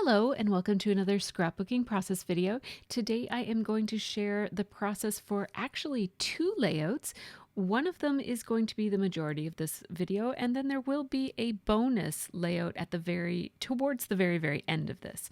Hello and welcome to another scrapbooking process video. Today I am going to share the process for actually two layouts. One of them is going to be the majority of this video, and then there will be a bonus layout at towards the very end of this.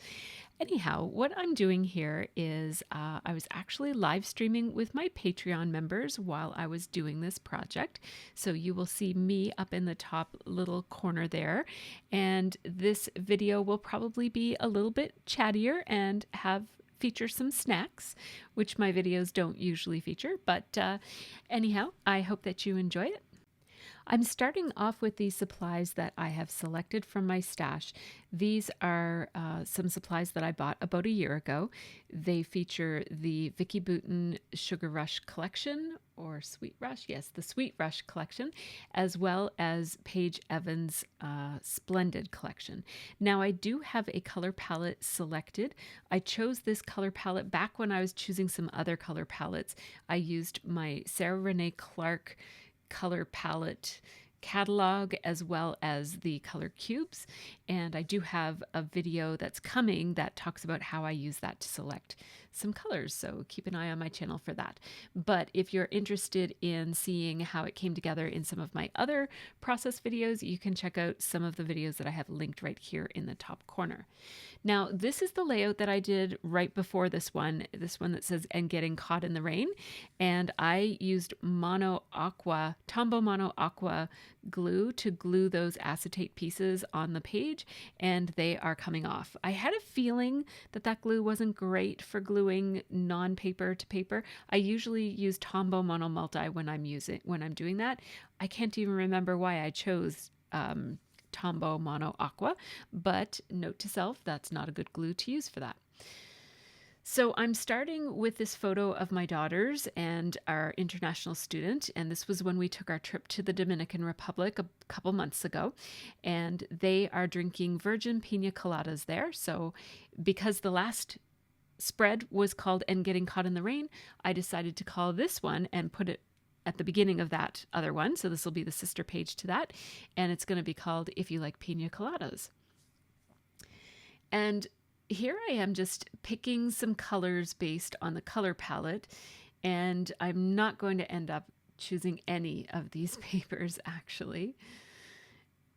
Anyhow, what I'm doing here is I was actually live streaming with my Patreon members while I was doing this project. So you will see me up in the top little corner there. And this video will probably be a little bit chattier and feature some snacks, which my videos don't usually feature. But anyhow, I hope that you enjoy it. I'm starting off with the supplies that I have selected from my stash. These are some supplies that I bought about a year ago. They feature the Vicky Bouton Sugar Rush collection, or Sweet Rush, yes, the Sweet Rush collection, as well as Paige Evans' Splendid collection. Now I do have a color palette selected. I chose this color palette back when I was choosing some other color palettes. I used my Sarah Renee Clark color palette catalog as well as the color cubes, and I do have a video that's coming that talks about how I use that to select some colors, so keep an eye on my channel for that. But if you're interested in seeing how it came together in some of my other process videos, you can check out some of the videos that I have linked right here in the top corner. Now this is the layout that I did right before this one that says "and getting caught in the rain," and I used Tombow Mono Aqua glue to glue those acetate pieces on the page, and they are coming off. I had a feeling that that glue wasn't great for gluing non-paper to paper. I usually use Tombow Mono Multi when I'm doing that. I can't even remember why I chose Tombow Mono Aqua, but note to self, that's not a good glue to use for that. So I'm starting with this photo of my daughters and our international student, and this was when we took our trip to the Dominican Republic a couple months ago, and they are drinking virgin Pina Coladas there. So because the last spread was called "And Getting Caught in the Rain," I decided to call this one and put it at the beginning of that other one. So this will be the sister page to that, and it's going to be called "If You Like Pina Coladas." And here I am just picking some colors based on the color palette, and I'm not going to end up choosing any of these papers actually.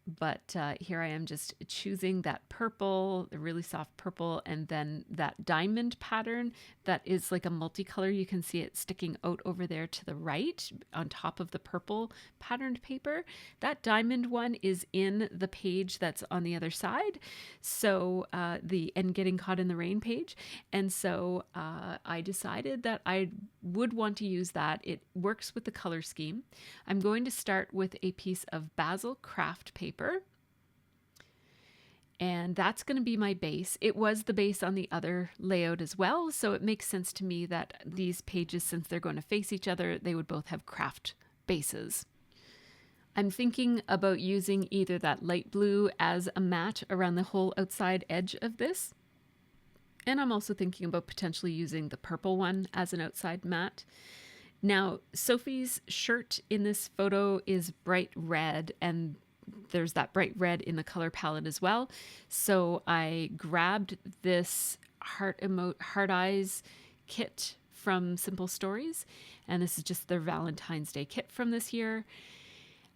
But here I am just choosing that purple, the really soft purple, and then that diamond pattern that is like a multicolor. You can see it sticking out over there to the right on top of the purple patterned paper. That diamond one is in the page that's on the other side. So the "And Getting Caught in the Rain" page. And so I decided that I would want to use that. It works with the color scheme. I'm going to start with a piece of Basil craft paper, and that's going to be my base. It was the base on the other layout as well, so it makes sense to me that these pages, since they're going to face each other, they would both have craft bases. I'm thinking about using either that light blue as a mat around the whole outside edge of this, and I'm also thinking about potentially using the purple one as an outside mat. Now, Sophie's shirt in this photo is bright red, and there's that bright red in the color palette as well. So I grabbed this heart eyes kit from Simple Stories, and this is just their Valentine's Day kit from this year.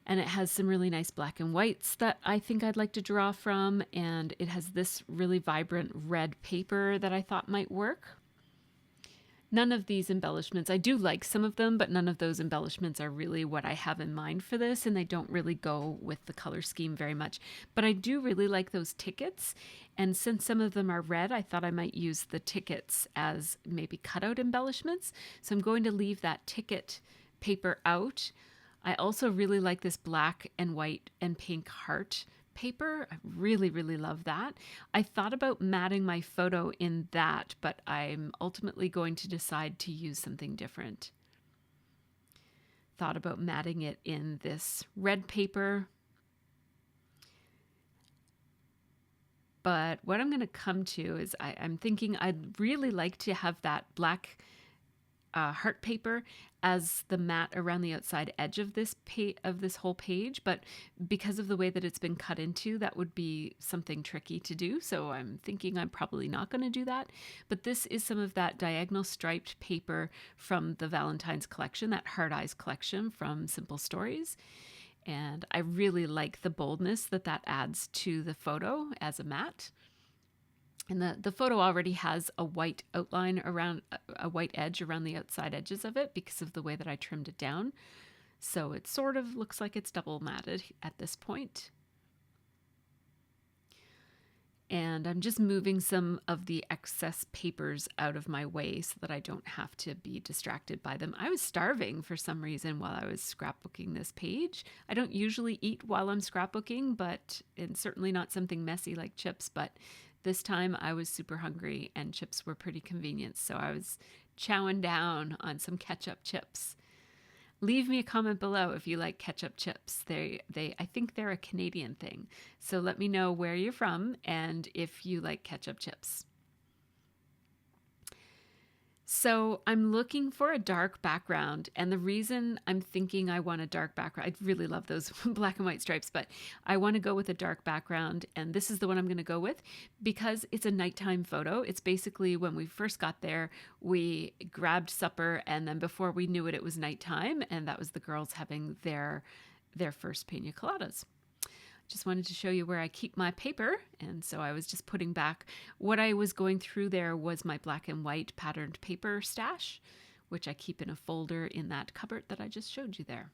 And it has some really nice black and whites that I think I'd like to draw from, and it has this really vibrant red paper that I thought might work. None of these embellishments, I do like some of them, but none of those embellishments are really what I have in mind for this, and they don't really go with the color scheme very much. But I do really like those tickets, and since some of them are red, I thought I might use the tickets as maybe cutout embellishments. So I'm going to leave that ticket paper out. I also really like this black and white and pink heart paper. I really love that. I thought about matting my photo in that, but I'm ultimately going to decide to use something different. Thought about matting it in this red paper. But what I'm going to come to is I'm thinking I'd really like to have that black heart paper as the mat around the outside edge of this whole page, but because of the way that it's been cut into, that would be something tricky to do. So I'm thinking I'm probably not going to do that. But this is some of that diagonal striped paper from the Valentine's collection, that Heart Eyes collection from Simple Stories. And I really like the boldness that that adds to the photo as a mat. And the photo already has a white outline around, a white edge around the outside edges of it because of the way that I trimmed it down. So it sort of looks like it's double matted at this point. And I'm just moving some of the excess papers out of my way so that I don't have to be distracted by them. I was starving for some reason while I was scrapbooking this page. I don't usually eat while I'm scrapbooking, but it's certainly not something messy like chips, but this time I was super hungry and chips were pretty convenient, so I was chowing down on some ketchup chips. Leave me a comment below if you like ketchup chips. I think they're a Canadian thing. So let me know where you're from and if you like ketchup chips. So I'm looking for a dark background, and the reason I'm thinking I want a dark background, I really love those black and white stripes, but I want to go with a dark background, and this is the one I'm going to go with because it's a nighttime photo. It's basically when we first got there, we grabbed supper, and then before we knew it, it was nighttime, and that was the girls having their first Pina Coladas. Just wanted to show you where I keep my paper, and so I was just putting back. What I was going through there was my black and white patterned paper stash, which I keep in a folder in that cupboard that I just showed you there.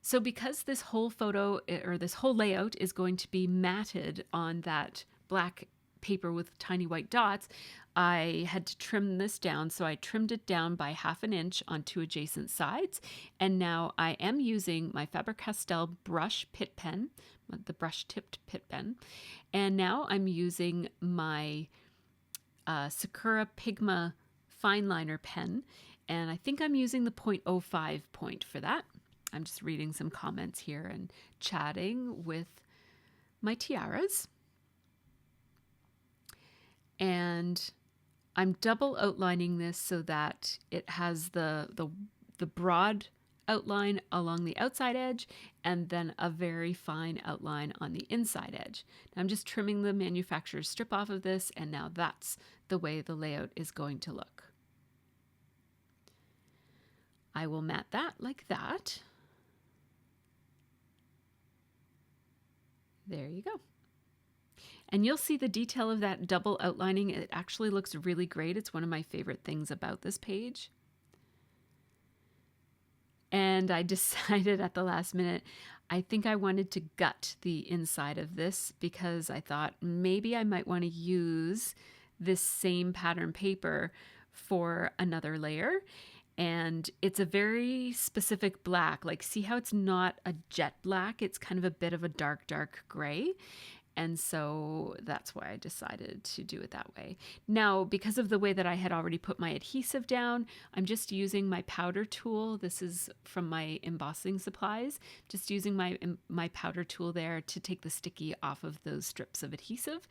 So because this whole photo, or this whole layout, is going to be matted on that black paper with tiny white dots, I had to trim this down. So I trimmed it down by 1/2 inch on 2 adjacent sides. And now I am using my Faber-Castell brush pit pen, the brush tipped pit pen. And now I'm using my Sakura Pigma fine liner pen. And I think I'm using the 0.05 point for that. I'm just reading some comments here and chatting with my tiaras. And I'm double outlining this so that it has the broad outline along the outside edge and then a very fine outline on the inside edge. Now I'm just trimming the manufacturer's strip off of this, and now that's the way the layout is going to look. I will mat that like that. There you go. And you'll see the detail of that double outlining. It actually looks really great. It's one of my favorite things about this page. And I decided at the last minute, I think I wanted to gut the inside of this because I thought maybe I might want to use this same pattern paper for another layer. And it's a very specific black. Like, see how it's not a jet black? It's kind of a bit of a dark, dark gray. And so that's why I decided to do it that way. Now, because of the way that I had already put my adhesive down, I'm just using my powder tool. This is from my embossing supplies. Just using my powder tool there to take the sticky off of those strips of adhesive.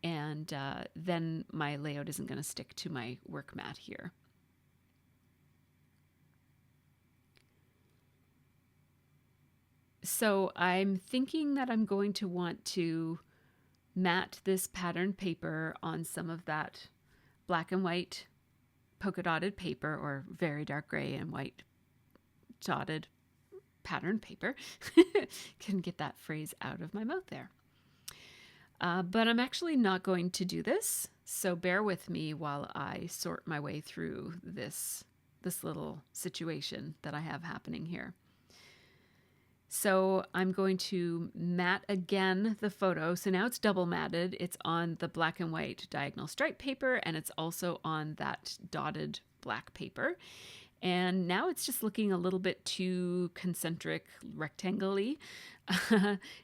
And then my layout isn't going to stick to my work mat here. So I'm thinking that I'm going to want to mat this patterned paper on some of that black and white polka dotted paper, or very dark gray and white dotted patterned paper. Can get that phrase out of my mouth there. But I'm actually not going to do this, so bear with me while I sort my way through this little situation that I have happening here. So I'm going to mat again the photo. So now it's double matted. It's on the black and white diagonal stripe paper, and it's also on that dotted black paper. And now it's just looking a little bit too concentric, rectangle-y.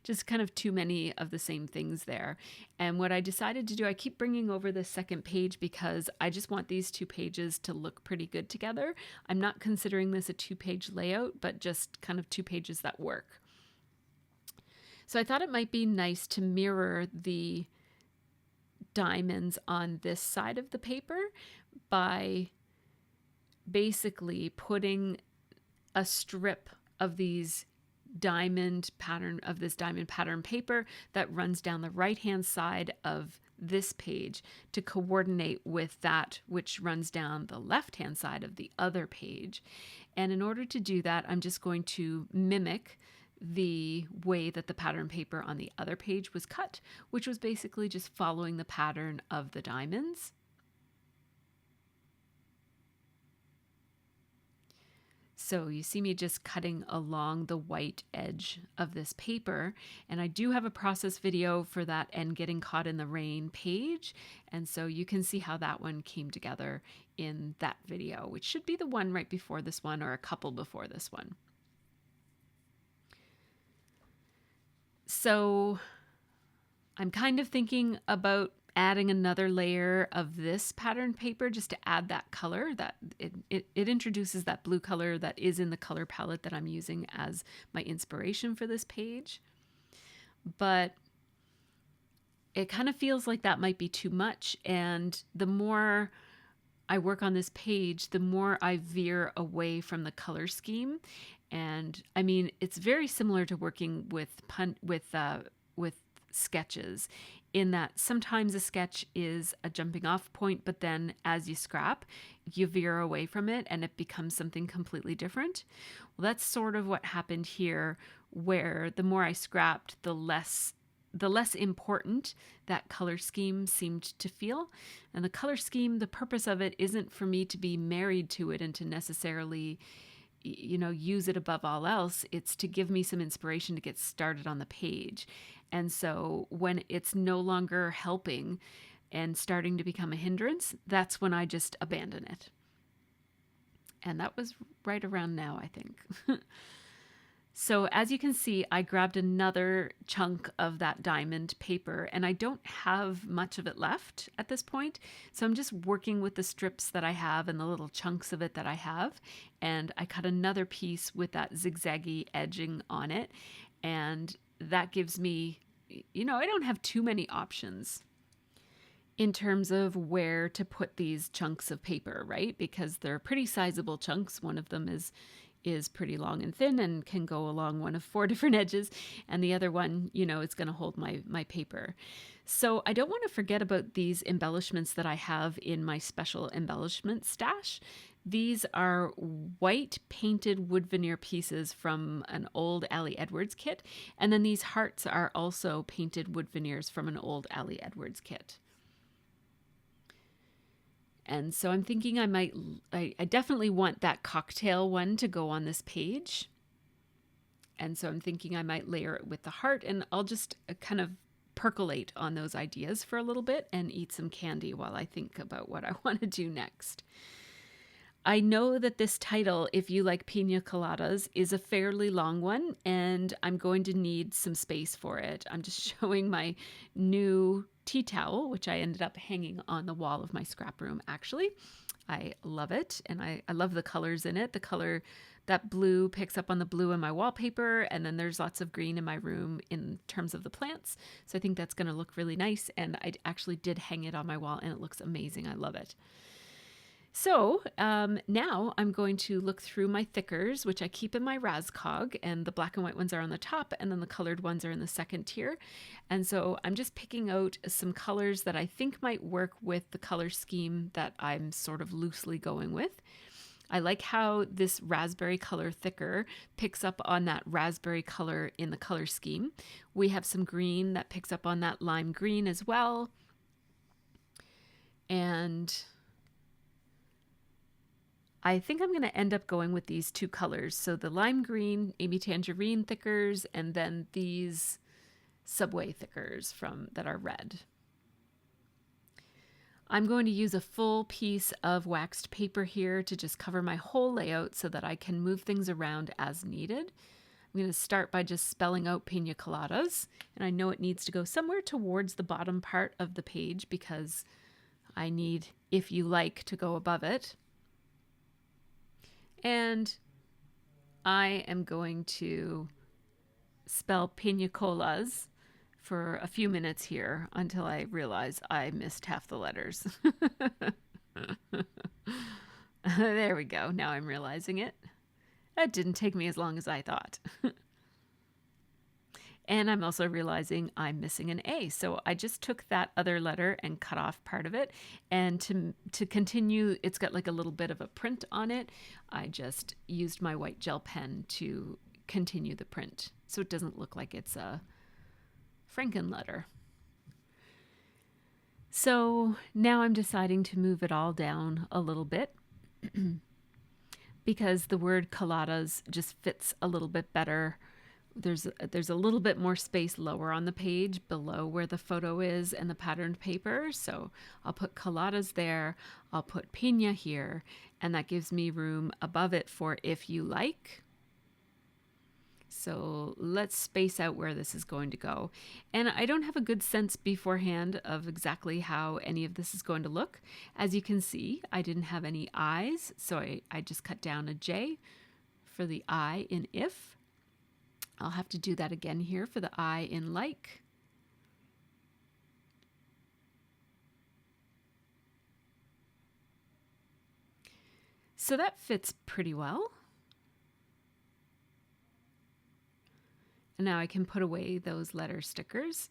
Just kind of too many of the same things there. And what I decided to do, I keep bringing over the second page because I just want these 2 pages to look pretty good together. I'm not considering this a 2-page layout, but just kind of 2 pages that work. So I thought it might be nice to mirror the diamonds on this side of the paper by basically putting a strip of these diamond pattern paper that runs down the right hand side of this page to coordinate with that which runs down the left hand side of the other page. And in order to do that, I'm just going to mimic the way that the pattern paper on the other page was cut, which was basically just following the pattern of the diamonds. So you see me just cutting along the white edge of this paper, and I do have a process video for that and getting caught in the rain page, and so you can see how that one came together in that video, which should be the one right before this one or a couple before this one. So I'm kind of thinking about adding another layer of this pattern paper just to add that color, that it introduces that blue color that is in the color palette that I'm using as my inspiration for this page. But it kind of feels like that might be too much, and the more I work on this page, the more I veer away from the color scheme. And I mean, it's very similar to working with sketches, in that sometimes a sketch is a jumping off point, but then as you scrap, you veer away from it and it becomes something completely different. Well, that's sort of what happened here, where the more I scrapped, the less important that color scheme seemed to feel. And the color scheme, the purpose of it isn't for me to be married to it and to necessarily, use it above all else. It's to give me some inspiration to get started on the page. And so when it's no longer helping and starting to become a hindrance, that's when I just abandon it. And that was right around now, I think. So as you can see, I grabbed another chunk of that diamond paper, and I don't have much of it left at this point. So I'm just working with the strips that I have and the little chunks of it that I have. And I cut another piece with that zigzaggy edging on it. And that gives me, I don't have too many options in terms of where to put these chunks of paper, right? Because they're pretty sizable chunks. One of them is pretty long and thin and can go along one of 4 different edges, and the other one, is going to hold my paper. So I don't want to forget about these embellishments that I have in my special embellishment stash. These are white painted wood veneer pieces from an old Ali Edwards kit, and then these hearts are also painted wood veneers from an old Ali Edwards kit. And so I'm thinking I definitely want that cocktail one to go on this page. And so I'm thinking I might layer it with the heart, and I'll just kind of percolate on those ideas for a little bit and eat some candy while I think about what I want to do next. I know that this title, If You Like Pina Coladas, is a fairly long one, and I'm going to need some space for it. I'm just showing my new tea towel, which I ended up hanging on the wall of my scrap room, actually. I love it, and I love the colors in it. The color, that blue picks up on the blue in my wallpaper, and then there's lots of green in my room in terms of the plants. So I think that's going to look really nice, and I actually did hang it on my wall, and it looks amazing. I love it. So now I'm going to look through my thickers, which I keep in my Rascog, and the black and white ones are on the top, and then the colored ones are in the second tier. And so I'm just picking out some colors that I think might work with the color scheme that I'm sort of loosely going with. I like how this raspberry color thicker picks up on that raspberry color in the color scheme. We have some green that picks up on that lime green as well. And I think I'm going to end up going with these 2 colors. So the lime green, Amy Tangerine thickers, and then these Subway thickers that are red. I'm going to use a full piece of waxed paper here to just cover my whole layout so that I can move things around as needed. I'm going to start by just spelling out Pina Coladas, and I know it needs to go somewhere towards the bottom part of the page because I need If You Like to go above it. And I am going to spell Pina Colas for a few minutes here until I realize I missed half the letters. There we go. Now I'm realizing it. That didn't take me as long as I thought. And I'm also realizing I'm missing an A. So I just took that other letter and cut off part of it. And to continue, it's got like a little bit of a print on it. I just used my white gel pen to continue the print, so it doesn't look like it's a Franken letter. So now I'm deciding to move it all down a little bit because the word Coladas just fits a little bit better. There's a little bit more space lower on the page below where the photo is and the patterned paper. So I'll put Coladas there. I'll put Pina here, and that gives me room above it for if you like. So let's space out where this is going to go. And I don't have a good sense beforehand of exactly how any of this is going to look. As you can see, I didn't have any I's, so I just cut down a J for the I in if. I'll have to do that again here for the I in like. So that fits pretty well. And now I can put away those letter stickers.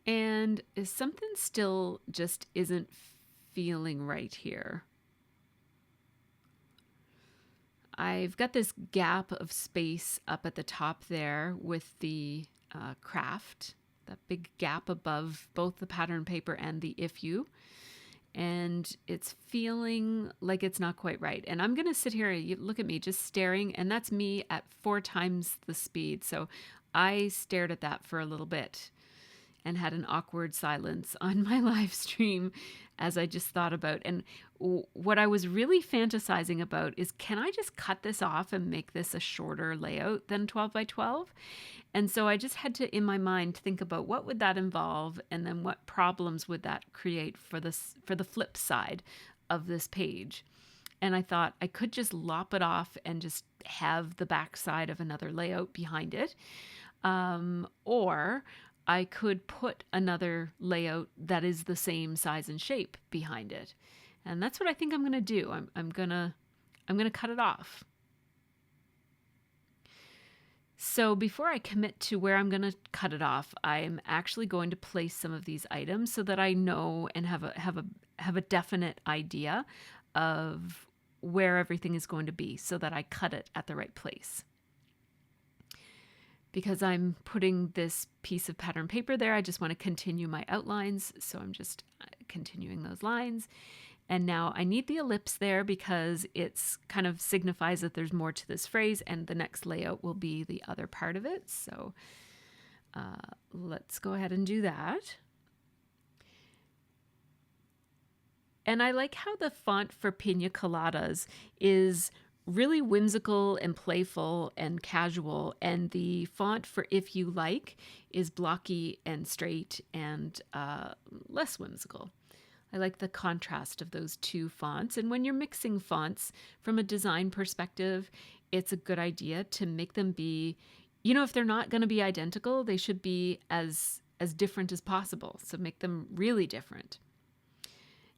And something still just isn't feeling right here. I've got this gap of space up at the top there with the craft, that big gap above both the pattern paper and the if you. And it's feeling like it's not quite right. And I'm going to sit here, you look at me just staring, and that's me at 4 times the speed. So I stared at that for a little bit and had an awkward silence on my live stream as I just thought about. And what I was really fantasizing about is, can I just cut this off and make this a shorter layout than 12 by 12? And so I just had to, in my mind, think about what would that involve, and then what problems would that create for the flip side of this page. And I thought I could just lop it off and just have the back side of another layout behind it. Or I could put another layout that is the same size and shape behind it. And that's what I think I'm going to do. I'm going to cut it off. So before I commit to where I'm going to cut it off, I'm actually going to place some of these items so that I know and have a definite idea of where everything is going to be, so that I cut it at the right place. Because I'm putting this piece of pattern paper there, I just want to continue my outlines. So I'm just continuing those lines. And now I need the ellipse there because it's kind of signifies that there's more to this phrase, and the next layout will be the other part of it. So let's go ahead and do that. And I like how the font for Pina Coladas is really whimsical and playful and casual, and the font for If You Like is blocky and straight and less whimsical. I like the contrast of those two fonts, and when you're mixing fonts from a design perspective, it's a good idea to make them be, if they're not going to be identical, they should be as different as possible. So make them really different.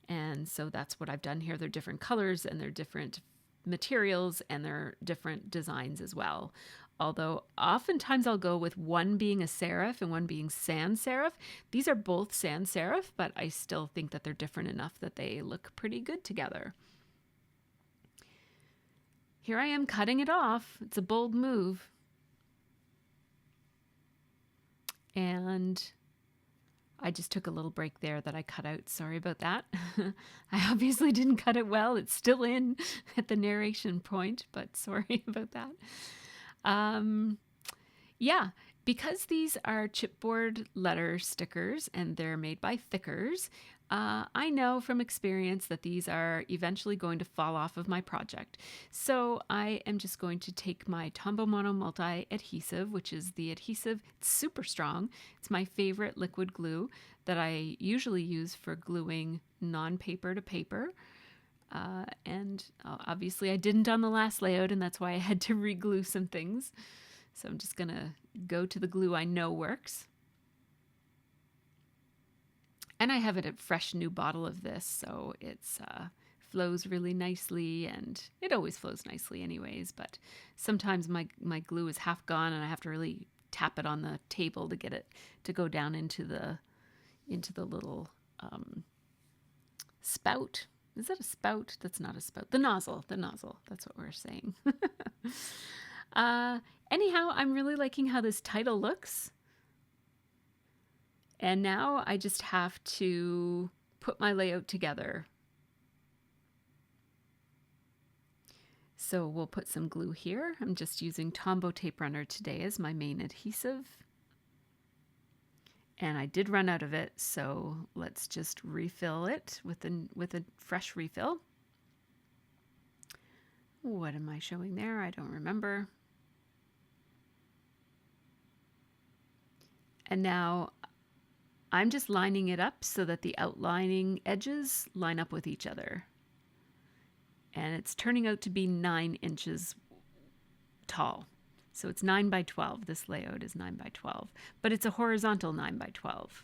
And so that's what I've done here. They're different colors and they're different materials and they're different designs as well. Although oftentimes I'll go with one being a serif and one being sans serif. These are both sans serif, but I still think that they're different enough that they look pretty good together. Here I am cutting it off. It's a bold move. And I just took a little break there that I cut out. Sorry about that. I obviously didn't cut it well. It's still in at the narration point, but sorry about that. Yeah, because these are chipboard letter stickers and they're made by Thickeners, I know from experience that these are eventually going to fall off of my project. So I am just going to take my Tombow Mono Multi adhesive, which is the adhesive. It's super strong. It's my favorite liquid glue that I usually use for gluing non-paper to paper. And obviously I didn't on the last layout, and that's why I had to re-glue some things. So I'm just gonna go to the glue I know works. And I have it a fresh new bottle of this, so it's flows really nicely, and it always flows nicely anyways, but sometimes my glue is half gone and I have to really tap it on the table to get it to go down into the little spout. Is that a spout? That's not a spout. The nozzle. That's what we're saying. Anyhow, I'm really liking how this title looks. And now I just have to put my layout together. So we'll put some glue here. I'm just using Tombow tape runner today as my main adhesive. And I did run out of it, so let's just refill it with a fresh refill. What am I showing there? I don't remember. And now I'm just lining it up so that the outlining edges line up with each other. And it's turning out to be 9 inches tall. So it's 9 by 12. This layout is 9 by 12, but it's a horizontal 9 by 12.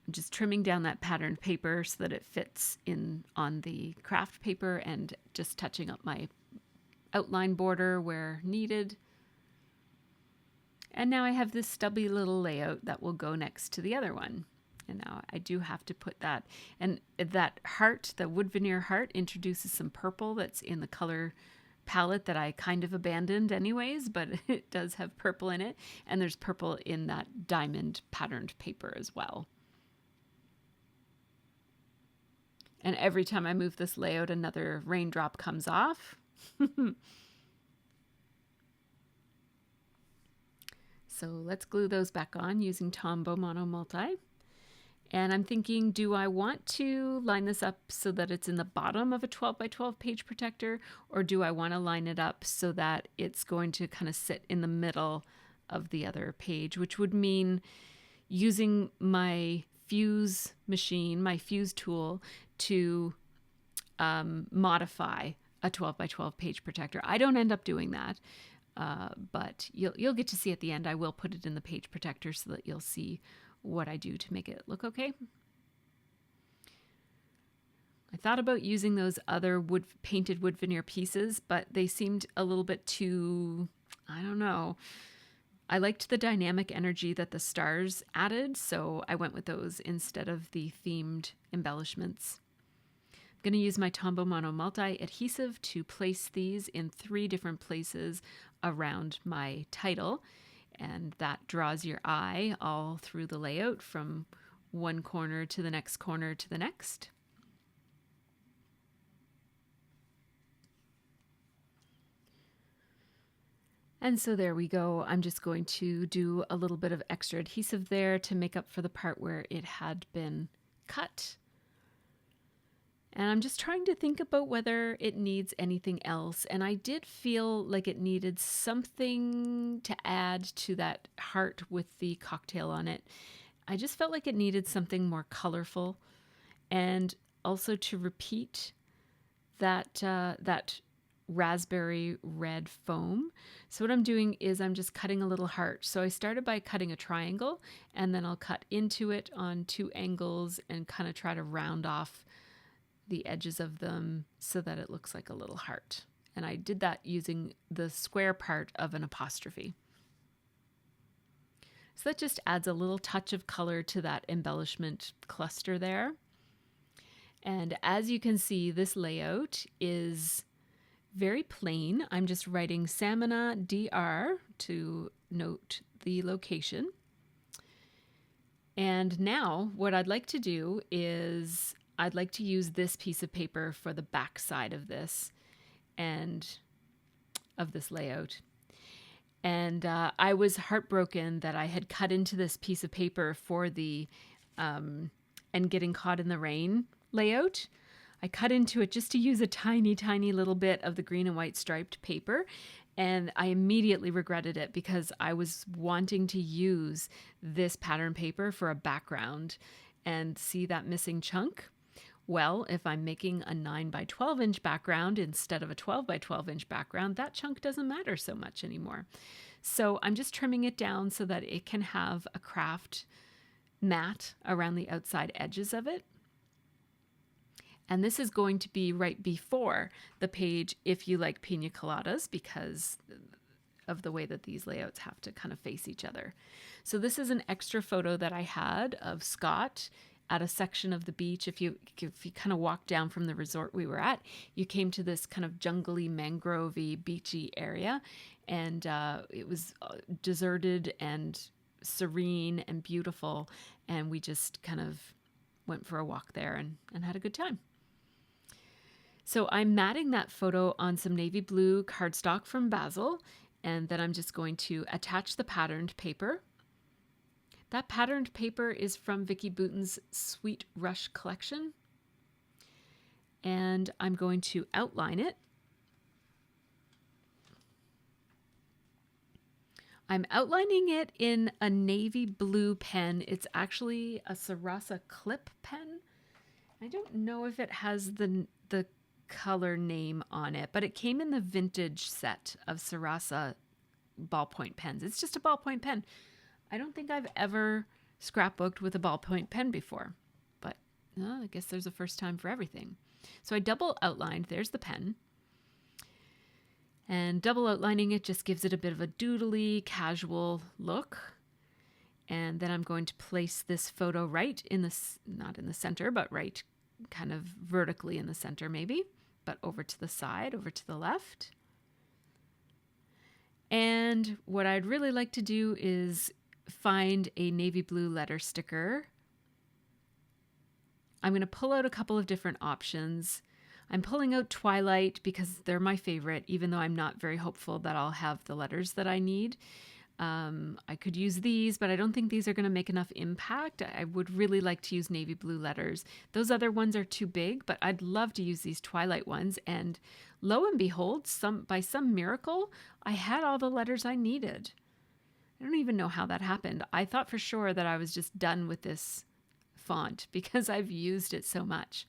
I'm just trimming down that patterned paper so that it fits in on the craft paper and just touching up my outline border where needed. And now I have this stubby little layout that will go next to the other one. And now I do have to put that, and that heart, the wood veneer heart, introduces some purple that's in the color palette that I kind of abandoned anyways, but it does have purple in it, and there's purple in that diamond patterned paper as well. And every time I move this layout, another raindrop comes off. So let's glue those back on using Tombow Mono Multi. And I'm thinking, do I want to line this up so that it's in the bottom of a 12 by 12 page protector, or do I want to line it up so that it's going to kind of sit in the middle of the other page, which would mean using my fuse machine, my fuse tool, to modify a 12 by 12 page protector. I don't end up doing that, but you'll get to see at the end. I will put it in the page protector so that you'll see what I do to make it look okay. I thought about using those other painted wood veneer pieces, but they seemed a little bit too, I don't know. I liked the dynamic energy that the stars added, so I went with those instead of the themed embellishments. I'm going to use my Tombow Mono Multi adhesive to place these in 3 different places around my title. And that draws your eye all through the layout from one corner to the next corner to the next. And so there we go. I'm just going to do a little bit of extra adhesive there to make up for the part where it had been cut. And I'm just trying to think about whether it needs anything else. And I did feel like it needed something to add to that heart with the cocktail on it. I just felt like it needed something more colorful, and also to repeat that raspberry red foam. So what I'm doing is I'm just cutting a little heart. So I started by cutting a triangle, and then I'll cut into it on 2 angles and kind of try to round off the edges of them so that it looks like a little heart. And I did that using the square part of an apostrophe. So that just adds a little touch of color to that embellishment cluster there. And as you can see, this layout is very plain. I'm just writing Samina DR to note the location. And now what I'd like to do is I'd like to use this piece of paper for the back side of this and of this layout. And I was heartbroken that I had cut into this piece of paper for the and getting caught in the rain layout. I cut into it just to use a tiny, tiny little bit of the green and white striped paper. And I immediately regretted it because I was wanting to use this pattern paper for a background and see that missing chunk. Well, if I'm making a 9 by 12 inch background instead of a 12 by 12 inch background, that chunk doesn't matter so much anymore. So I'm just trimming it down so that it can have a craft mat around the outside edges of it. And this is going to be right before the page if you like Pina Coladas, because of the way that these layouts have to kind of face each other. So this is an extra photo that I had of Scott at a section of the beach. If you kind of walk down from the resort we were at, you came to this kind of jungly, mangrovey, beachy area, and it was deserted and serene and beautiful, and we just kind of went for a walk there and had a good time. So I'm matting that photo on some navy blue cardstock from Basil, and then I'm just going to attach the patterned paper. That patterned paper is from Vicky Bouton's Sweet Rush collection, and I'm going to outline it. I'm outlining it in a navy blue pen. It's actually a Sarasa clip pen. I don't know if it has the color name on it, but it came in the vintage set of Sarasa ballpoint pens. It's just a ballpoint pen. I don't think I've ever scrapbooked with a ballpoint pen before, but I guess there's a first time for everything. So I double outlined. There's the pen. And double outlining it just gives it a bit of a doodly, casual look. And then I'm going to place this photo right in the, not in the center, but right kind of vertically in the center maybe, but over to the side, over to the left. And what I'd really like to do is find a navy blue letter sticker. I'm going to pull out a couple of different options. I'm pulling out Twilight because they're my favorite, even though I'm not very hopeful that I'll have the letters that I need. I could use these, but I don't think these are going to make enough impact. I would really like to use navy blue letters. Those other ones are too big, but I'd love to use these Twilight ones. And lo and behold, by some miracle, I had all the letters I needed. I don't even know how that happened. I thought for sure that I was just done with this font because I've used it so much.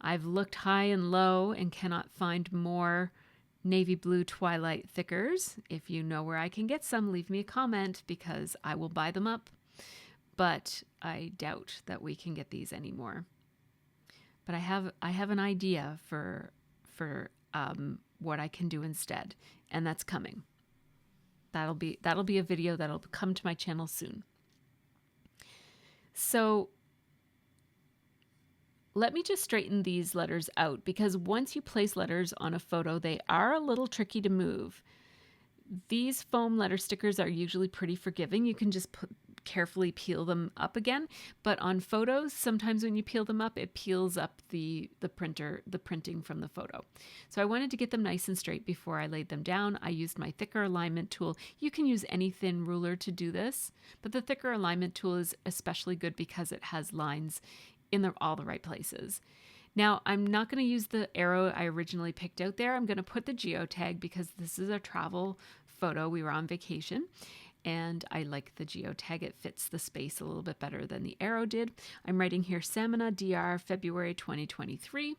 I've looked high and low and cannot find more navy blue Twilight thickers. If you know where I can get some, leave me a comment because I will buy them up. But I doubt that we can get these anymore. But I have an idea for what I can do instead, and that's coming. That'll be a video that'll come to my channel soon. So let me just straighten these letters out, because once you place letters on a photo, they are a little tricky to move. These foam letter stickers are usually pretty forgiving. You can just carefully peel them up again. But on photos, sometimes when you peel them up, it peels up the printing from the photo. So I wanted to get them nice and straight before I laid them down. I used my thicker alignment tool. You can use any thin ruler to do this, but the thicker alignment tool is especially good because it has lines in all the right places. Now, I'm not going to use the arrow I originally picked out there. I'm going to put the geotag because this is a travel photo. We were on vacation, and I like the geotag. It fits the space a little bit better than the arrow did. I'm writing here Samana DR February 2023.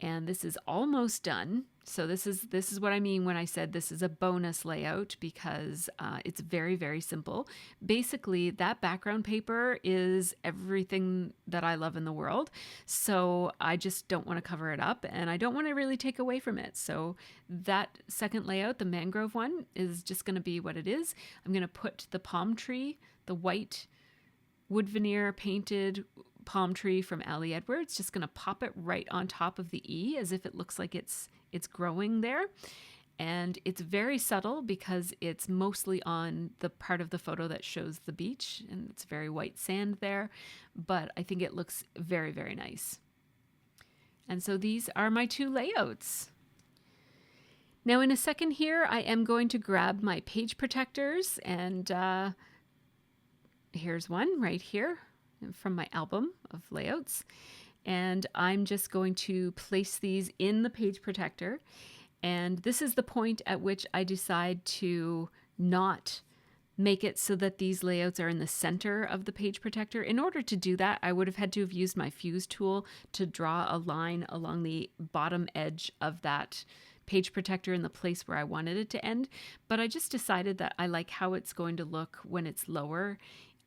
And this is almost done. So this is what I mean when I said this is a bonus layout, because it's very, very simple. Basically, that background paper is everything that I love in the world. So I just don't want to cover it up, and I don't want to really take away from it. So that second layout, the mangrove one, is just going to be what it is. I'm going to put the palm tree, the white wood veneer painted palm tree from Ali Edwards, just going to pop it right on top of the E as if it looks like it's growing there. And it's very subtle because it's mostly on the part of the photo that shows the beach, and it's very white sand there, but I think it looks very, very nice. And so these are my two layouts. Now in a second here, I am going to grab my page protectors, and here's one right here from my album of layouts. And I'm just going to place these in the page protector. And this is the point at which I decide to not make it so that these layouts are in the center of the page protector. In order to do that, I would have had to have used my fuse tool to draw a line along the bottom edge of that page protector in the place where I wanted it to end. But I just decided that I like how it's going to look when it's lower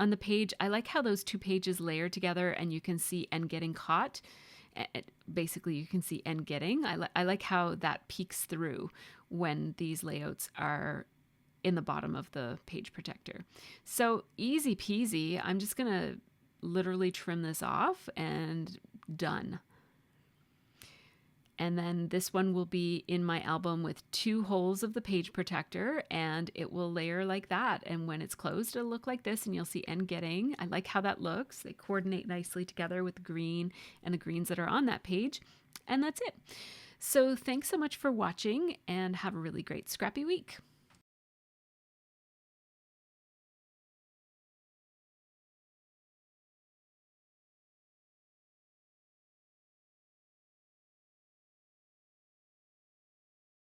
on the page. I like how those two pages layer together and you can see end getting caught. Basically, you can see end getting. I like how that peeks through when these layouts are in the bottom of the page protector. So easy peasy. I'm just going to literally trim this off and done. And then this one will be in my album with 2 holes of the page protector, and it will layer like that. And when it's closed, it'll look like this, and you'll see end getting. I like how that looks. They coordinate nicely together with the green and the greens that are on that page. And that's it. So thanks so much for watching, and have a really great scrappy week.